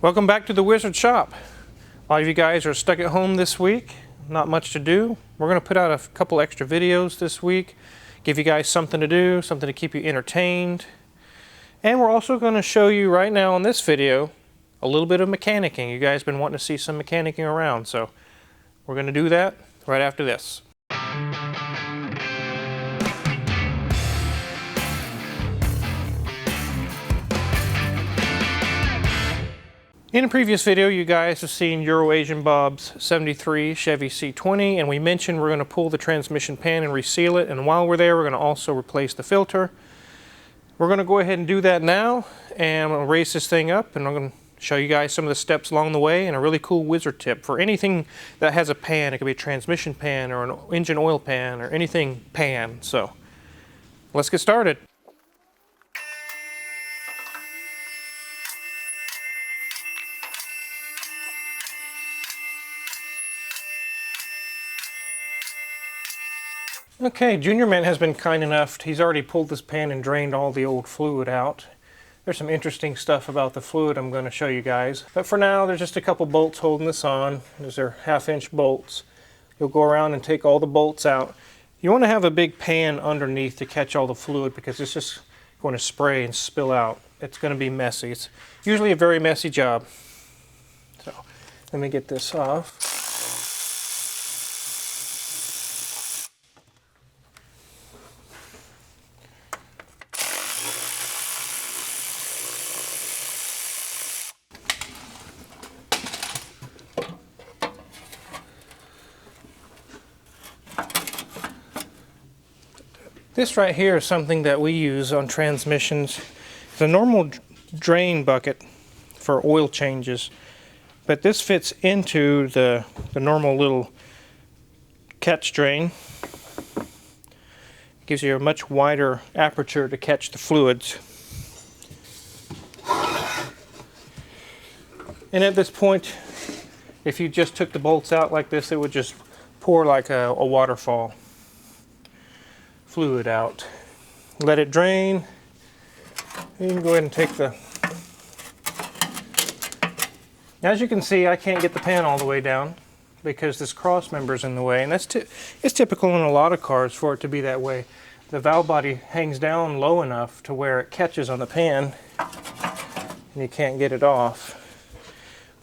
Welcome back to the Wizard Shop. A lot of you guys are stuck at home this week, not much to do. We're going to put out a couple extra videos this week, give you guys something to do, something to keep you entertained. And we're also going to show you right now in this video a little bit of mechanicking. You guys have been wanting to see some mechanicking around, so we're going to do that right after this. In a previous video, you guys have seen Euro Asian Bob's 73 Chevy C20, and we mentioned we're going to pull the transmission pan and reseal it, and while we're there, we're going to also replace the filter. We're going to go ahead and do that now, and I'm going to raise this thing up, and I'm going to show you guys some of the steps along the way, and a really cool wizard tip for anything that has a pan. It could be a transmission pan or an engine oil pan or anything pan. So let's get started. Okay, Junior Man has been kind enough. He's already pulled this pan and drained all the old fluid out. There's some interesting stuff about the fluid I'm going to show you guys. But for now, there's just a couple bolts holding this on. These are 1/2-inch bolts. You'll go around and take all the bolts out. You want to have a big pan underneath to catch all the fluid because it's just going to spray and spill out. It's going to be messy. It's usually a very messy job. So let me get this off. This right here is something that we use on transmissions. It's a normal drain bucket for oil changes, but this fits into the normal little catch drain. It gives you a much wider aperture to catch the fluids. And at this point, if you just took the bolts out like this, it would just pour like a waterfall. Fluid out. Let it drain. You can go ahead and take the... As you can see, I can't get the pan all the way down because this cross member is in the way, and it's typical in a lot of cars for it to be that way. The valve body hangs down low enough to where it catches on the pan and you can't get it off.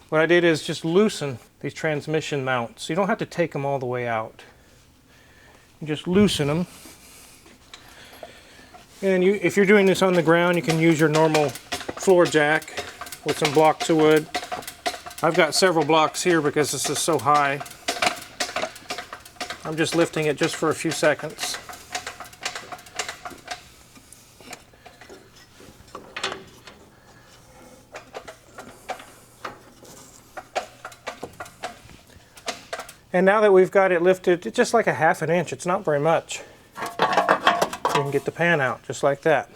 What I did is just loosen these transmission mounts. You don't have to take them all the way out. You just loosen them. And if you're doing this on the ground, you can use your normal floor jack with some blocks of wood. I've got several blocks here because this is so high. I'm just lifting it just for a few seconds. And now that we've got it lifted, it's just like 1/2 inch. It's not very much. You can get the pan out just like that.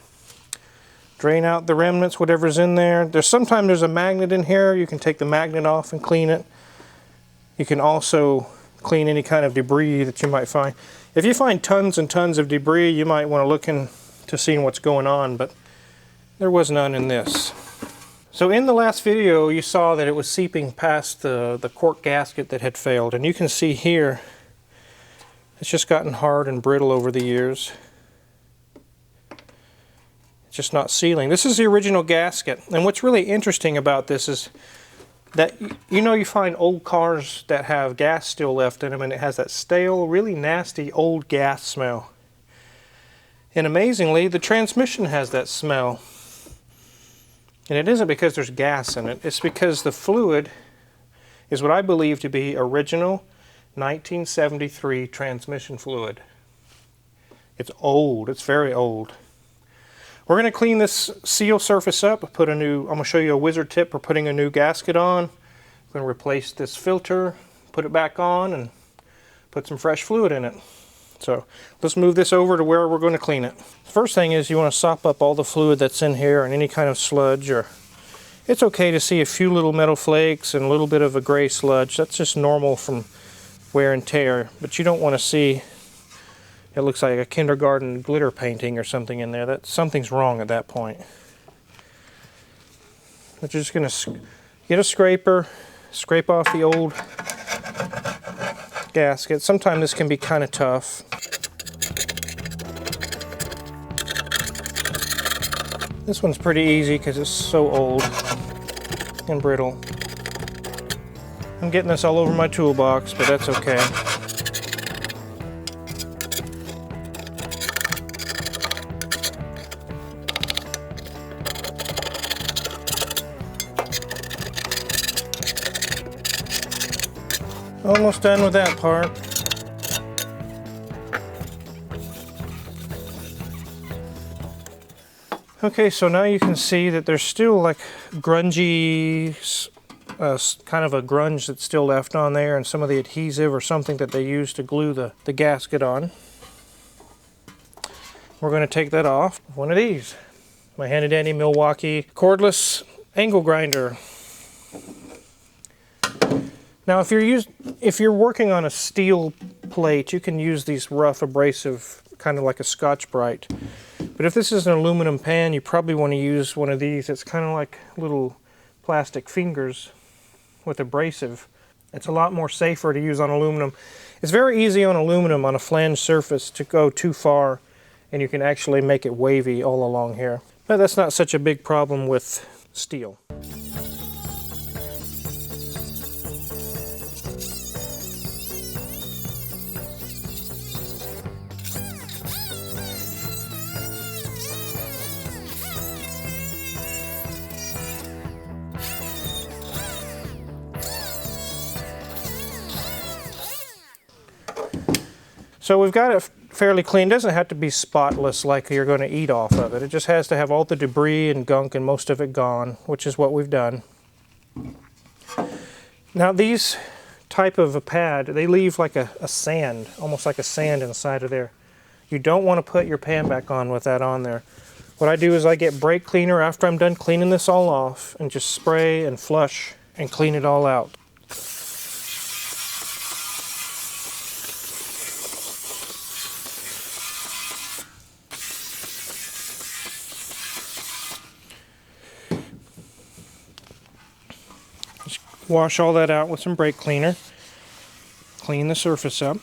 Drain out the remnants, whatever's in there. Sometimes there's a magnet in here. You can take the magnet off and clean it. You can also clean any kind of debris that you might find. If you find tons and tons of debris, you might want to look into seeing what's going on, but there was none in this. So in the last video, you saw that it was seeping past the cork gasket that had failed, and you can see here it's just gotten hard and brittle over the years. It's just not sealing. This is the original gasket, and what's really interesting about this is that you find old cars that have gas still left in them, and it has that stale, really nasty old gas smell. And amazingly, the transmission has that smell. And it isn't because there's gas in it, it's because the fluid is what I believe to be original 1973 transmission fluid. It's old, it's very old. We're going to clean this seal surface up, I'm going to show you a wizard tip for putting a new gasket on. I'm going to replace this filter, put it back on, and put some fresh fluid in it. So let's move this over to where we're going to clean it. First thing is you want to sop up all the fluid that's in here and any kind of sludge. Or it's okay to see a few little metal flakes and a little bit of a gray sludge. That's just normal from wear and tear, but you don't want to see it looks like a kindergarten glitter painting or something in there. Something's wrong at that point. But you're just going to Get a scraper, scrape off the old gasket. Sometimes this can be kind of tough. This one's pretty easy because it's so old and brittle. I'm getting this all over my toolbox, but that's okay. Almost done with that part. Okay, so now you can see that there's still like grungy, kind of a grunge that's still left on there, and some of the adhesive or something that they use to glue the gasket on. We're going to take that off with one of these. My handy dandy Milwaukee cordless angle grinder. Now if you're working on a steel plate, you can use these rough abrasive, kind of like a Scotch-Brite. But if this is an aluminum pan, you probably want to use one of these. It's kind of like little plastic fingers with abrasive. It's a lot more safer to use on aluminum. It's very easy on aluminum on a flange surface to go too far, and you can actually make it wavy all along here. But that's not such a big problem with steel. So we've got it fairly clean. It doesn't have to be spotless like you're going to eat off of it. It just has to have all the debris and gunk and most of it gone, which is what we've done. Now these type of a pad, they leave like a sand, almost like a sand inside of there. You don't want to put your pan back on with that on there. What I do is I get brake cleaner after I'm done cleaning this all off and just spray and flush and clean it all out. Wash all that out with some brake cleaner. Clean the surface up.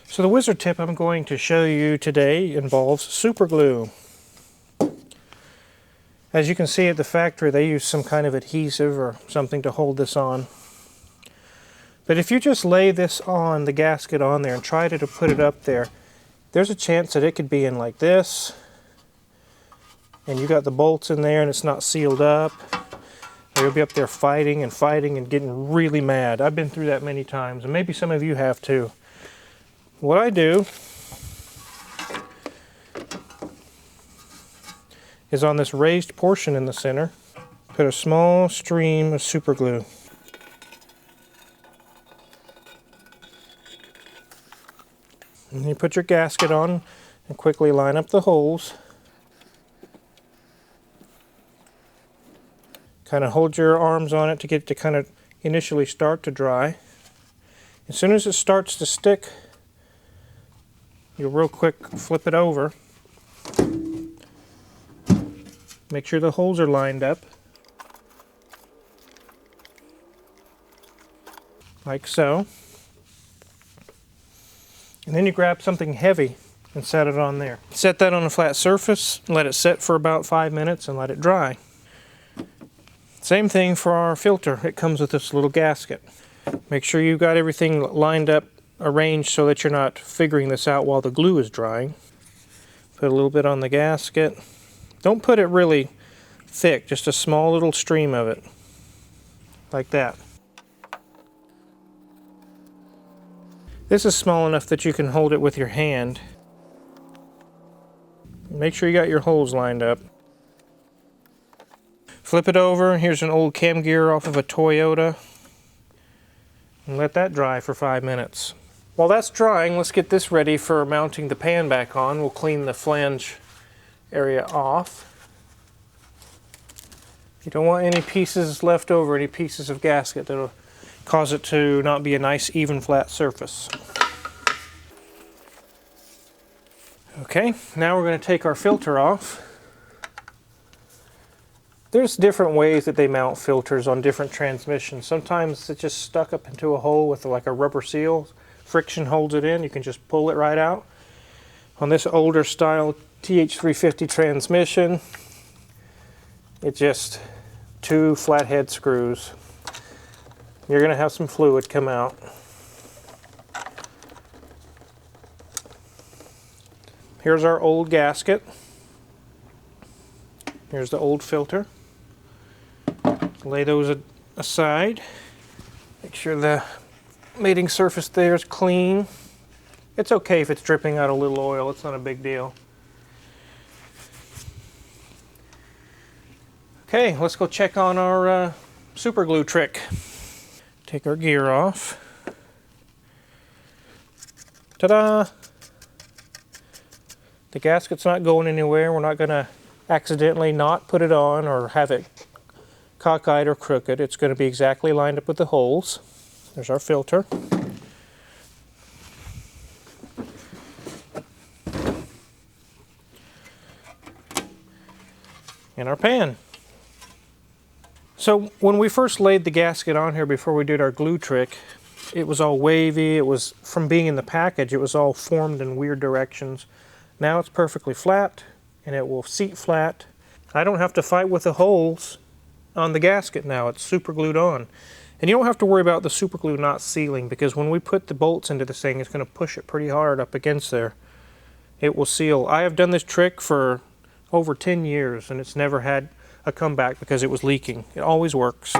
So the wizard tip I'm going to show you today involves super glue. As you can see at the factory, they use some kind of adhesive or something to hold this on. But if you just lay this on, the gasket on there, and try to put it up there, there's a chance that it could be in like this. And you got the bolts in there and it's not sealed up. Or you'll be up there fighting and getting really mad. I've been through that many times, and maybe some of you have too. What I do is on this raised portion in the center, put a small stream of super glue. And you put your gasket on and quickly line up the holes. Kind of hold your arms on it to get it to kind of initially start to dry. As soon as it starts to stick, you'll real quick flip it over. Make sure the holes are lined up. Like so. And then you grab something heavy and set it on there. Set that on a flat surface, let it set for about 5 minutes and let it dry. Same thing for our filter. It comes with this little gasket. Make sure you've got everything lined up, arranged so that you're not figuring this out while the glue is drying. Put a little bit on the gasket. Don't put it really thick, just a small little stream of it. Like that. This is small enough that you can hold it with your hand. Make sure you got your holes lined up. Flip it over. Here's an old cam gear off of a Toyota. And let that dry for 5 minutes. While that's drying, let's get this ready for mounting the pan back on. We'll clean the flange area off. You don't want any pieces left over, any pieces of gasket that'll cause it to not be a nice even flat surface. Okay, now we're going to take our filter off. There's different ways that they mount filters on different transmissions. Sometimes it's just stuck up into a hole with like a rubber seal. Friction holds it in. You can just pull it right out. On this older style TH350 transmission, it's just 2 flathead screws. You're going to have some fluid come out. Here's our old gasket. Here's the old filter. Lay those aside. Make sure the mating surface there is clean. It's okay if it's dripping out a little oil, it's not a big deal. Okay, let's go check on our super glue trick. Take our gear off. Ta-da! The gasket's not going anywhere. We're not going to accidentally not put it on or have it cockeyed or crooked. It's going to be exactly lined up with the holes. There's our filter. And our pan. So when we first laid the gasket on here before we did our glue trick, it was all wavy. It was, from being in the package, it was all formed in weird directions. Now it's perfectly flat, and it will seat flat. I don't have to fight with the holes on the gasket now. It's super glued on. And you don't have to worry about the super glue not sealing, because when we put the bolts into this thing, it's going to push it pretty hard up against there. It will seal. I have done this trick for over 10 years, and it's never had a comeback because it was leaking. It always works.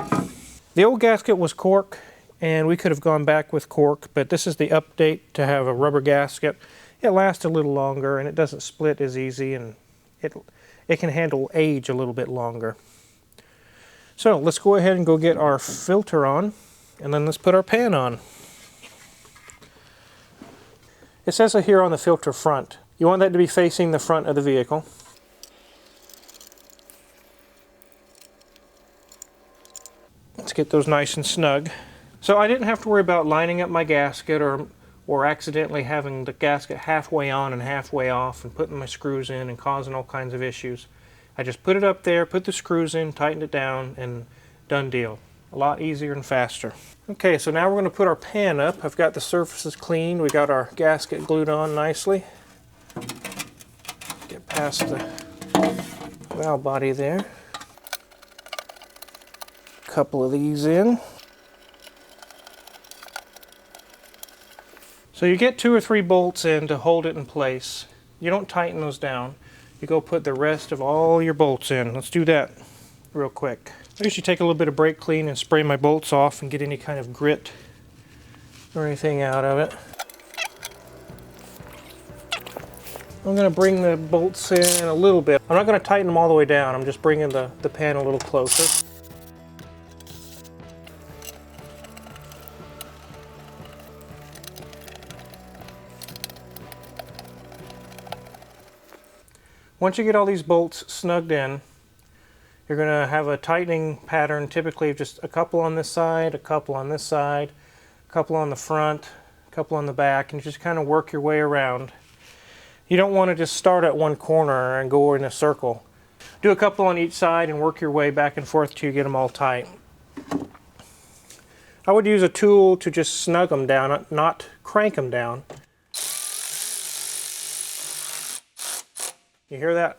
The old gasket was cork, and we could have gone back with cork, but this is the update to have a rubber gasket. It lasts a little longer, and it doesn't split as easy, and it can handle age a little bit longer. So let's go ahead and go get our filter on, and then let's put our pan on. It says here on the filter front. You want that to be facing the front of the vehicle. Let's get those nice and snug. So I didn't have to worry about lining up my gasket or accidentally having the gasket halfway on and halfway off and putting my screws in and causing all kinds of issues. I just put it up there, put the screws in, tightened it down, and done deal. A lot easier and faster. Okay, so now we're going to put our pan up. I've got the surfaces cleaned. We got our gasket glued on nicely. Get past the valve body there. A couple of these in. So you get 2 or 3 bolts in to hold it in place. You don't tighten those down. You go put the rest of all your bolts in. Let's do that real quick. I usually take a little bit of brake clean and spray my bolts off and get any kind of grit or anything out of it. I'm going to bring the bolts in a little bit. I'm not going to tighten them all the way down. I'm just bringing the pan a little closer. Once you get all these bolts snugged in, you're going to have a tightening pattern, typically of just a couple on this side, a couple on this side, a couple on the front, a couple on the back, and you just kind of work your way around. You don't want to just start at one corner and go in a circle. Do a couple on each side and work your way back and forth till you get them all tight. I would use a tool to just snug them down, not crank them down. You hear that?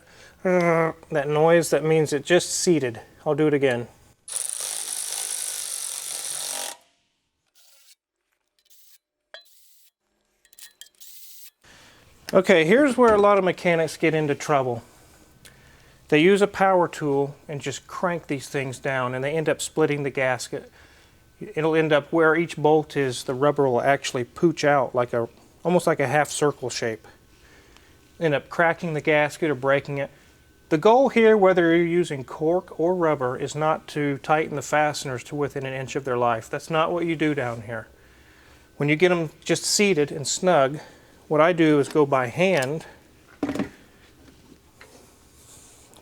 That noise? That means it just seated. I'll do it again. Okay, here's where a lot of mechanics get into trouble. They use a power tool and just crank these things down, and they end up splitting the gasket. It'll end up where each bolt is, the rubber will actually pooch out like almost like a half circle shape. End up cracking the gasket or breaking it. The goal here, whether you're using cork or rubber, is not to tighten the fasteners to within an inch of their life. That's not what you do down here. When you get them just seated and snug, what I do is go by hand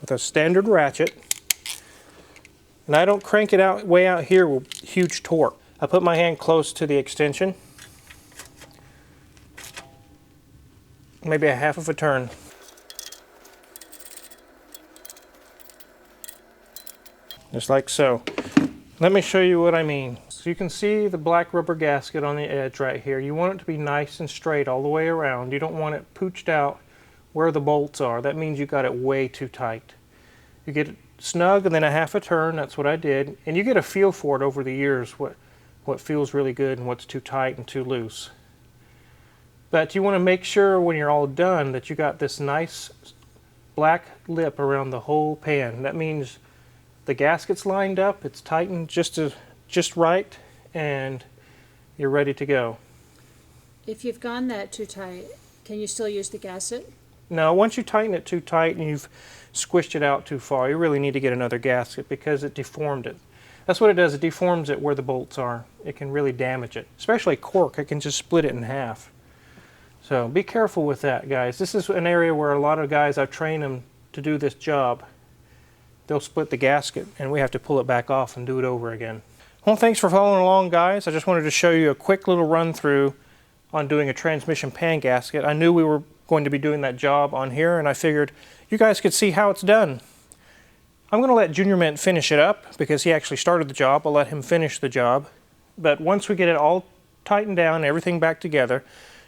with a standard ratchet, and I don't crank it out way out here with huge torque. I put my hand close to the extension, maybe a half of a turn. just like so. Let me show you what I mean. So you can see the black rubber gasket on the edge right here. You want it to be nice and straight all the way around. You don't want it pooched out where the bolts are. That means you got it way too tight. You get it snug and then a half a turn, that's what I did. And you get a feel for it over the years, what feels really good and what's too tight and too loose. But you want to make sure when you're all done that you got this nice black lip around the whole pan. That means the gasket's lined up, it's tightened just right, and you're ready to go. If you've gone that too tight, can you still use the gasket? No, once you tighten it too tight and you've squished it out too far, you really need to get another gasket because it deformed it. That's what it does, it deforms it where the bolts are. It can really damage it, especially cork. It can just split it in half. So be careful with that, guys. This is an area where a lot of guys, I've trained them to do this job. They'll split the gasket and we have to pull it back off and do it over again. Well, thanks for following along, guys. I just wanted to show you a quick little run through on doing a transmission pan gasket. I knew we were going to be doing that job on here and I figured you guys could see how it's done. I'm going to let Junior Mint finish it up because he actually started the job. I'll let him finish the job. But once we get it all tightened down, everything back together,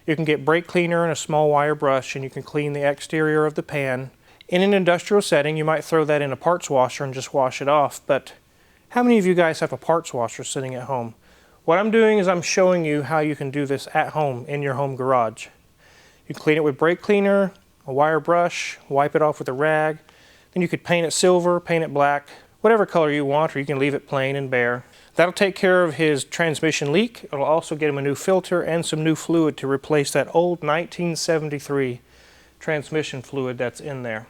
you can get brake cleaner and a small wire brush and you can clean the exterior of the pan. In an industrial setting, you might throw that in a parts washer and just wash it off, but how many of you guys have a parts washer sitting at home? What I'm doing is I'm showing you how you can do this at home in your home garage. You clean it with brake cleaner, a wire brush, wipe it off with a rag, then you could paint it silver, paint it black, whatever color you want, or you can leave it plain and bare. That'll take care of his transmission leak. It'll also get him a new filter and some new fluid to replace that old 1973 transmission fluid that's in there.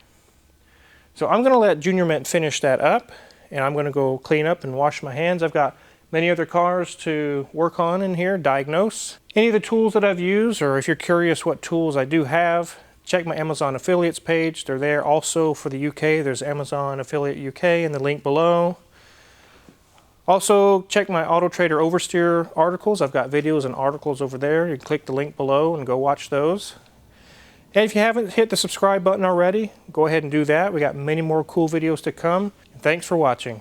So I'm going to let Junior Mint finish that up, and I'm going to go clean up and wash my hands. I've got many other cars to work on in here, diagnose. Any of the tools that I've used, or if you're curious what tools I do have, check my Amazon affiliates page. They're there also for the UK. There's Amazon Affiliate UK in the link below. Also, check my Auto Trader Oversteer articles. I've got videos and articles over there. You can click the link below and go watch those. And if you haven't hit the subscribe button already, go ahead and do that. We got many more cool videos to come. Thanks for watching.